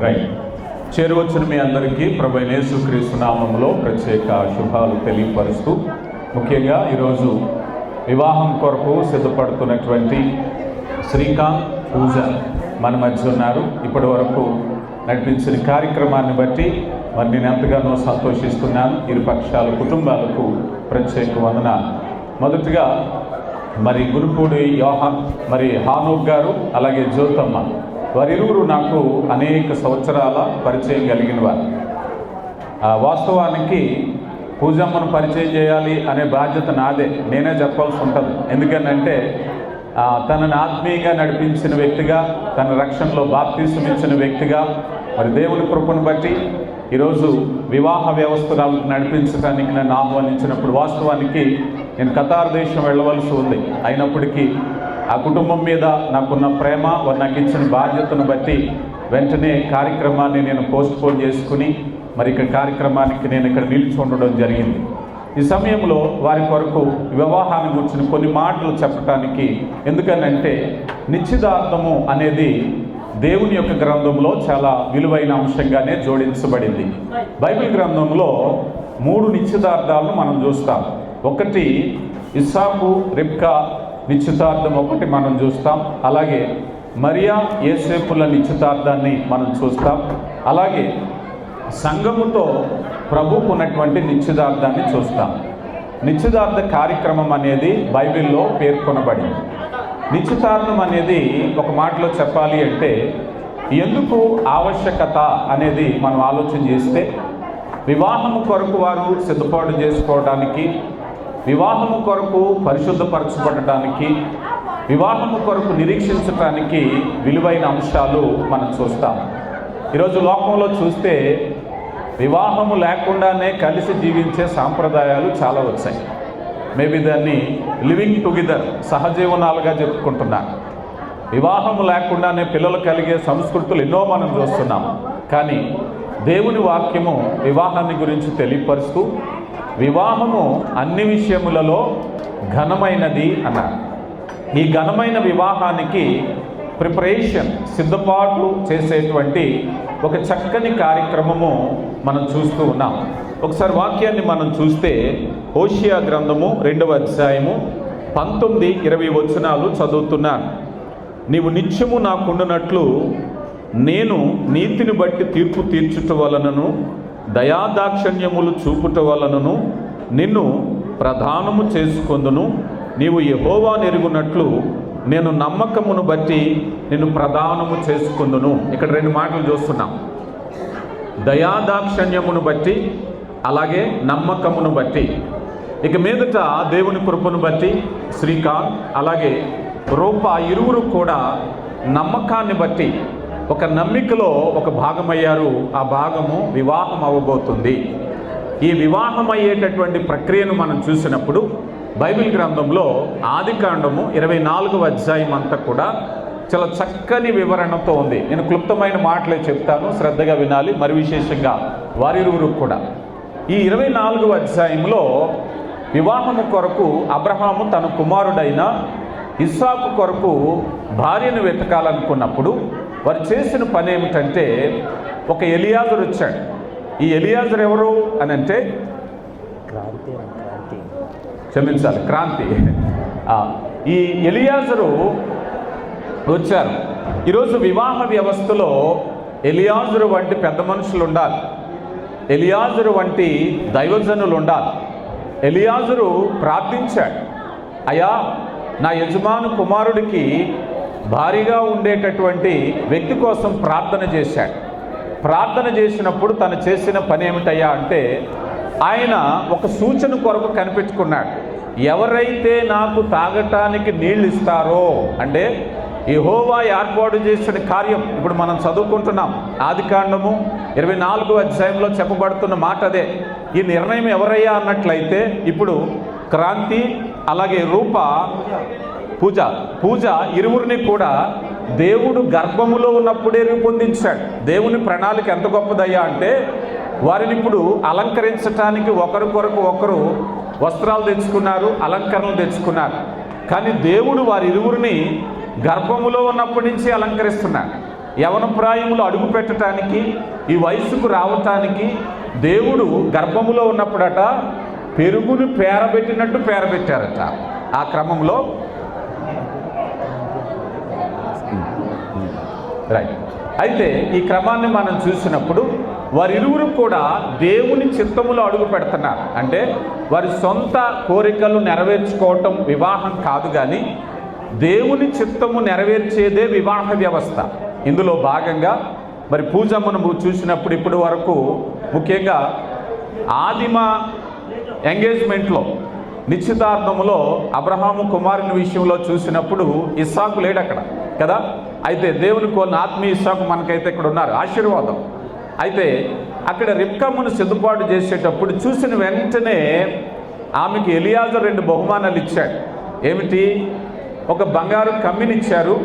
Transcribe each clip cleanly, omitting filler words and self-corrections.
Right. చేరువచ్చిన మీ అందరికీ ప్రభువైన యేసుక్రీస్తు నామములో ప్రత్యేక శుభాలు తెలియపరుస్తూ, ముఖ్యంగా ఈరోజు వివాహం కొరకు సిద్ధపడుతున్నటువంటి శ్రీకాంత్, పూజ మన మధ్య ఉన్నారు. ఇప్పటి వరకు నడిపించిన కార్యక్రమాన్ని బట్టి మరి నేను ఎంతగానో సంతోషిస్తున్నాను. ఇరు పక్షాల కుటుంబాలకు ప్రత్యేక వందనాలు. మొదటిగా మరి గురుపూడి యోహాన్, మరి హానూక్ గారు, అలాగే జ్యోతమ్మ, వారిరువురు నాకు అనేక సంవత్సరాల పరిచయం కలిగిన వారు. వాస్తవానికి పూజమ్మను పరిచయం చేయాలి అనే బాధ్యత నాదే, నేనే చెప్పాల్సి ఉంటుంది. ఎందుకనంటే తనను ఆత్మీయంగా నడిపించిన వ్యక్తిగా, తన రక్షణలో బాప్తీసం ఇచ్చిన వ్యక్తిగా, మరి దేవుని కృపను బట్టి ఈరోజు వివాహ వ్యవస్థలను నడిపించడానికి నన్ను ఆహ్వానించినప్పుడు వాస్తవానికి నేను ఖతార్ దేశం వెళ్ళవలసి ఉంది. అయినప్పటికీ ఆ కుటుంబం మీద నాకున్న ప్రేమ, వారు నాకు ఇచ్చిన బాధ్యతను బట్టి వెంటనే కార్యక్రమాన్ని నేను పోస్ట్పోన్ చేసుకుని మరి ఇక్కడ కార్యక్రమానికి నేను ఇక్కడ నిలిచి ఉండడం జరిగింది. ఈ సమయంలో వారి కొరకు వివాహాన్ని గురించిన కొన్ని మాటలు చెప్పడానికి, ఎందుకనంటే నిశ్చితార్థము అనేది దేవుని యొక్క గ్రంథంలో చాలా విలువైన అంశంగానే జోడించబడింది. బైబిల్ గ్రంథంలో 3 నిశ్చితార్థాలను మనం చూస్తాం. ఒకటి ఇస్సాకు, రిబ్కా నిశ్చితార్థం ఒకటి మనం చూస్తాం. అలాగే మరియా, యేసేపుల నిశ్చితార్థాన్ని మనం చూస్తాం. అలాగే సంఘముతో ప్రభువుకు ఉన్నటువంటి నిశ్చితార్థాన్ని చూస్తాం. నిశ్చితార్థ కార్యక్రమం అనేది బైబిల్లో పేర్కొనబడింది. నిశ్చితార్థం అనేది ఒక మాటలో చెప్పాలి అంటే ఎందుకు ఆవశ్యకత అనేది మనం ఆలోచన చేస్తే, వివాహము కొరకు వారు సిద్ధపాటు చేసుకోవడానికి, వివాహము కొరకు పరిశుద్ధపరచబడటానికి, వివాహము కొరకు నిరీక్షించడానికి విలువైన అంశాలు మనం చూస్తాం. ఈరోజు లోకంలో చూస్తే వివాహము లేకుండానే కలిసి జీవించే సాంప్రదాయాలు చాలా వచ్చాయి. మేబీ దాన్ని లివింగ్ టుగెదర్, సహజీవనాలుగా చెప్పుకుంటున్నాను. వివాహము లేకుండానే పిల్లలు కలిగే సంస్కృతులు ఎన్నో మనం చూస్తున్నాం. కానీ దేవుని వాక్యము వివాహాన్ని గురించి తెలియపరుస్తూ, వివాహము అన్ని విషయములలో ఘనమైనది అన్నారు. ఈ ఘనమైన వివాహానికి ప్రిపరేషన్, సిద్ధపాట్లు చేసేటువంటి ఒక చక్కని కార్యక్రమము మనం చూస్తూ ఉన్నాం. ఒకసారి వాక్యాన్ని మనం చూస్తే హోషియా గ్రంథము 2వ అధ్యాయము 19-20 వచనాలు చదువుతున్నాను. నీవు నిత్యము నాకుండునట్లు నేను నీతిని బట్టి తీర్పు తీర్చుట వలనను, దయాదాక్షణ్యములు చూపుట వలనను నిన్ను ప్రధానము చేసుకొందును. నీవు యెహోవా నెరుగునట్లు నేను నమ్మకమును బట్టి నిన్ను ప్రధానము చేసుకొందును. ఇక్కడ 2 మాటలు చూస్తున్నాం. దయాదాక్షణ్యమును బట్టి, అలాగే నమ్మకమును బట్టి. ఇక మీదట దేవుని కృపను బట్టి శ్రీకాంత్, అలాగే రూప, ఇరువురు కూడా నమ్మకాన్ని బట్టి ఒక నమ్మికలో ఒక భాగమయ్యారు. ఆ భాగము వివాహం అవ్వబోతుంది. ఈ వివాహం అయ్యేటటువంటి ప్రక్రియను మనం చూసినప్పుడు బైబిల్ గ్రంథంలో ఆదికాండము 24వ అధ్యాయం అంతా కూడా చాలా చక్కని వివరణతో ఉంది. నేను క్లుప్తమైన మాటలే చెప్తాను, శ్రద్ధగా వినాలి. మరి విశేషంగా వారిరువురు కూడా ఈ 24వ అధ్యాయంలో వివాహము కొరకు అబ్రహాము తన కుమారుడైన ఇస్సాకు కొరకు భార్యను వెతకాలనుకున్నప్పుడు వారు చేసిన పని ఏమిటంటే, ఒక ఎలియాజరు వచ్చాడు. ఈ ఎలియాజరు ఎవరు అని అంటే, క్షమించాలి, క్రాంతి. ఈ ఎలియాజరు వచ్చారు. ఈరోజు వివాహ వ్యవస్థలో ఎలియాజరు వంటి పెద్ద మనుషులు ఉండాలి, ఎలియాజరు వంటి దైవజనులు ఉండాలి. ఎలియాజరు ప్రార్థించాడు, అయ్యా నా యజమాను కుమారుడికి భారీగా ఉండేటటువంటి వ్యక్తి కోసం ప్రార్థన చేశాడు. ప్రార్థన చేసినప్పుడు తను చేసిన పని ఏమిటయ్యా అంటే, ఆయన ఒక సూచన కొరకు కనిపెట్టుకున్నాడు. ఎవరైతే నాకు తాగటానికి నీళ్ళు ఇస్తారో, అంటే యెహోవా ఏర్పాటు చేసిన కార్యం ఇప్పుడు మనం చదువుకుంటున్నాం. ఆదికాండము 24వ అధ్యాయంలో చెప్పబడుతున్న మాట అదే. ఈ నిర్ణయం ఎవరయ్యా అన్నట్లయితే, ఇప్పుడు క్రాంతి, అలాగే రూప, పూజ ఇరువురిని కూడా దేవుడు గర్భములో ఉన్నప్పుడే రూపొందించాడు. దేవుని ప్రణాళిక ఎంత గొప్పదయ్యా అంటే, వారిని ఇప్పుడు అలంకరించటానికి ఒకరికొరకు ఒకరు వస్త్రాలు తెచ్చుకున్నారు, అలంకరణలు తెచ్చుకున్నారు. కానీ దేవుడు వారిరువురిని గర్భములో ఉన్నప్పటి నుంచి అలంకరిస్తున్నాడు. యవన ప్రాయములు అడుగు పెట్టడానికి, ఈ వయసుకు రావటానికి దేవుడు గర్భములో ఉన్నప్పుడట పెరుగుని పేరబెట్టినట్టు పేరబెట్టారట. ఆ క్రమంలో రైట్. అయితే ఈ క్రమాన్ని మనం చూసినప్పుడు వారిరువురు కూడా దేవుని చిత్తములో అడుగు పెడుతున్నారు. అంటే వారి సొంత కోరికలు నెరవేర్చుకోవటం వివాహం కాదు, కానీ దేవుని చిత్తము నెరవేర్చేదే వివాహ వ్యవస్థ. ఇందులో భాగంగా మరి పూజమ్మను చూసినప్పుడు ఇప్పటి వరకు ముఖ్యంగా ఆదిమ ఎంగేజ్మెంట్లో నిశ్చితార్థములో అబ్రహాము కుమారుని విషయంలో చూసినప్పుడు ఇస్సాకు లేడు అక్కడ కదా. అయితే దేవుని కొన్ని ఆత్మీయ ఇస్సాకు మనకైతే ఇక్కడ ఉన్నారు, ఆశీర్వాదం. అయితే అక్కడ రిబ్కామును సిద్ధపాటు చేసేటప్పుడు చూసిన వెంటనే ఆమెకి ఎలియాజరు 2 బహుమానాలు ఇచ్చాడు. ఏమిటి? ఒక బంగారు కమ్మినిచ్చారు,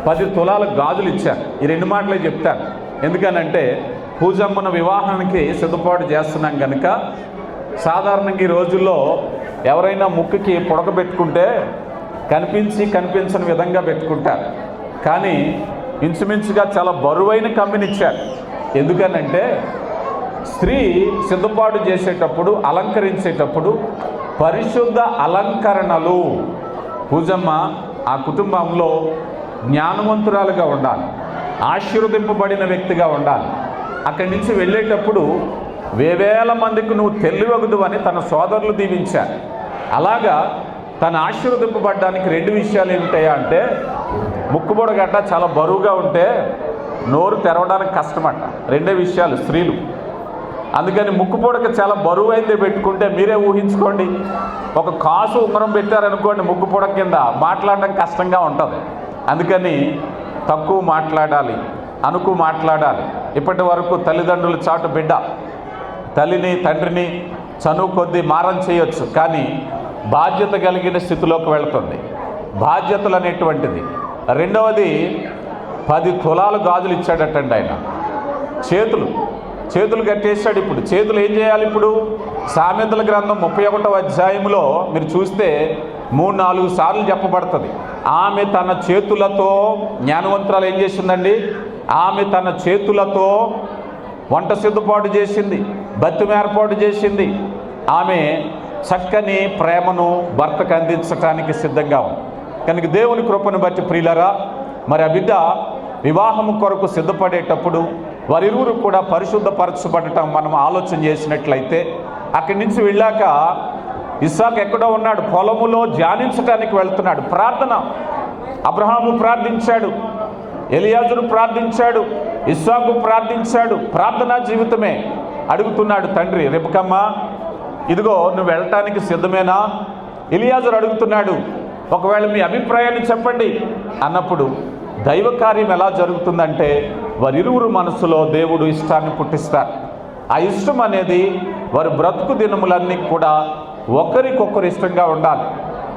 10 తులాల గాజులు ఇచ్చారు. ఈ 2 మాటలే చెప్తాను. ఎందుకనంటే పూజమ్మను వివాహానికి సిద్ధపాటు చేస్తున్నాం కనుక సాధారణంగా ఈ రోజుల్లో ఎవరైనా ముక్కుకి పొడక పెట్టుకుంటే కనిపించని విధంగా పెట్టుకుంటారు. కానీ ఇంచుమించుగా చాలా బరువైన కమ్మినిచ్చారు. ఎందుకనంటే స్త్రీ సిద్ధపాటు చేసేటప్పుడు, అలంకరించేటప్పుడు పరిశుద్ధ అలంకరణలు. పూజమ్మ ఆ కుటుంబంలో జ్ఞానవంతురాలుగా ఉండాలి, ఆశీర్వదింపబడిన వ్యక్తిగా ఉండాలి. అక్కడి నుంచి వెళ్ళేటప్పుడు వేవేల మందికి నువ్వు తెలివగదు అని తన సోదరులు దీవించారు. అలాగా తను ఆశీర్వదింపబడ్డానికి 2 విషయాలు ఏమిటాయా అంటే, ముక్కుబొడ గట్ట చాలా బరువుగా ఉంటే నోరు తెరవడానికి కష్టమట. 2 విషయాలు స్త్రీలు. అందుకని ముక్కుపొడక చాలా బరువు అయితే పెట్టుకుంటే మీరే ఊహించుకోండి, ఒక కాసు ఉంగరం పెట్టారనుకోండి ముక్కుపొడక కింద, మాట్లాడడం కష్టంగా ఉంటుంది. అందుకని తక్కువ మాట్లాడాలి, అనుకు మాట్లాడాలి. ఇప్పటి వరకు తల్లిదండ్రుల చాటు బిడ్డ తల్లిని తండ్రిని చనువు కొద్దీ మారం చేయొచ్చు, కానీ బాధ్యత కలిగిన స్థితిలోకి వెళుతుంది. బాధ్యతలు అనేటువంటిది. రెండవది 10 తులాలు గాజులు ఇచ్చాడటండి ఆయన. చేతులు కట్టేశాడు. ఇప్పుడు చేతులు ఏం చేయాలి? ఇప్పుడు సామెతల గ్రంథం 31వ అధ్యాయంలో మీరు చూస్తే 3-4 సార్లు చెప్పబడుతుంది. ఆమె తన చేతులతో, జ్ఞానవంతురాలు ఏం చేసిందండి? ఆమె తన చేతులతో వంట సిద్ధపాటు చేసింది, బతిమ ఏర్పాటు చేసింది. ఆమె చక్కని ప్రేమను భర్తకు అందించడానికి సిద్ధంగా ఉంది. కనుక దేవుని కృపను బట్టి ప్రియులరా, మరి ఆ బిడ్డ వివాహము కొరకు సిద్ధపడేటప్పుడు వారిరువురు కూడా పరిశుద్ధపరచబడటం మనం ఆలోచన చేసినట్లయితే, అక్కడి నుంచి వెళ్ళాక ఇస్సాకు ఎక్కడో ఉన్నాడు, పొలములో ధ్యానించడానికి వెళ్తున్నాడు. ప్రార్థన. అబ్రహాము ప్రార్థించాడు, ఎలియాజరు ప్రార్థించాడు, ఇస్సాకు ప్రార్థించాడు. ప్రార్థనా జీవితమే. అడుగుతున్నాడు తండ్రి, రెబెక్కమ్మ ఇదిగో నువ్వు వెళ్ళటానికి సిద్ధమేనా? ఎలియాజరు అడుగుతున్నాడు, ఒకవేళ మీ అభిప్రాయాన్ని చెప్పండి అన్నప్పుడు దైవ కార్యం ఎలా జరుగుతుందంటే వారిరువురు మనసులో దేవుడు ఇష్టాన్ని పుట్టిస్తారు. ఆ ఇష్టం అనేది వారి బ్రతుకు దినములన్నీ కూడా ఒకరికొకరు ఇష్టంగా ఉండాలి.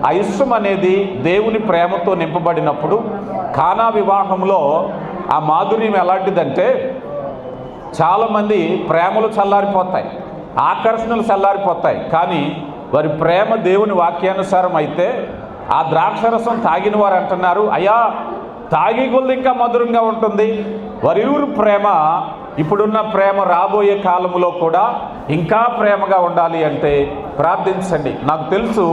ఆ ఇష్టం అనేది దేవుని ప్రేమతో నింపబడినప్పుడు కానా వివాహంలో ఆ మాధుర్యం ఎలాంటిదంటే, చాలామంది ప్రేమలు చల్లారిపోతాయి, ఆకర్షణలు చల్లారిపోతాయి. కానీ వారి ప్రేమ దేవుని వాక్యానుసారం అయితే ఆ ద్రాక్షరసం తాగిన వారు అంటున్నారు, అయ్యా తాగి కొద్ది ఇంకా మధురంగా ఉంటుంది. వారిరువురు ప్రేమ, ఇప్పుడున్న ప్రేమ రాబోయే కాలంలో కూడా ఇంకా ప్రేమగా ఉండాలి అంటే ప్రార్థించండి. నాకు తెలుసు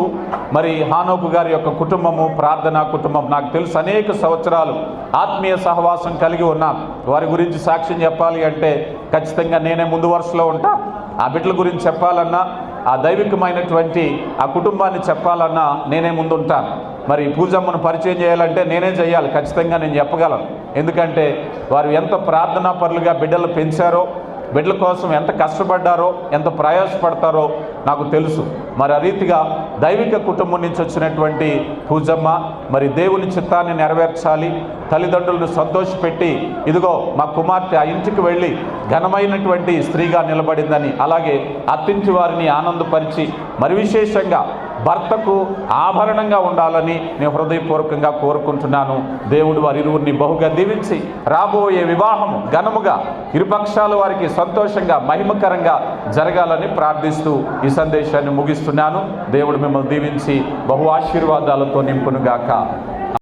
మరి హానోకు గారి యొక్క కుటుంబము ప్రార్థనా కుటుంబం. నాకు తెలుసు అనేక సంవత్సరాలు ఆత్మీయ సహవాసం కలిగి ఉన్నాను. వారి గురించి సాక్ష్యం చెప్పాలి అంటే ఖచ్చితంగా నేనే ముందు వరుసలో ఉంటాను. ఆ బిడ్డల గురించి చెప్పాలన్నా, ఆ దైవికమైనటువంటి ఆ కుటుంబాన్ని చెప్పాలన్నా నేనే ముందుంటాను. మరి పూజమ్మను పరిచయం చేయాలంటే నేనే చేయాలి, ఖచ్చితంగా నేను చెప్పగలను. ఎందుకంటే వారు ఎంత ప్రార్థనా పరులుగా బిడ్డలు పెంచారో, బిడ్డల కోసం ఎంత కష్టపడ్డారో, ఎంత ప్రయాసపడతారో నాకు తెలుసు. మరి ఆ రీతిగా దైవిక కుటుంబం నుంచి వచ్చినటువంటి పూజమ్మ మరి దేవుని చిత్తాన్ని నెరవేర్చాలి, తల్లిదండ్రులను సంతోషపెట్టి ఇదిగో మా కుమార్తె ఆ ఇంటికి వెళ్ళి ఘనమైనటువంటి స్త్రీగా నిలబడిందని, అలాగే అత్తింటి వారిని ఆనందపరిచి మరి విశేషంగా భర్తకు ఆభరణంగా ఉండాలని నేను హృదయపూర్వకంగా కోరుకుంటున్నాను. దేవుడు వారిరువురిని బహుగా దీవించి రాబోయే వివాహము ఘనముగా ఇరుపక్షాల వారికి సంతోషంగా మహిమకరంగా జరగాలని ప్రార్థిస్తూ ఈ సందేశాన్ని ముగిస్తున్నాను. దేవుడు మిమ్మల్ని దీవించి బహు ఆశీర్వాదాలతో నింపునుగాక.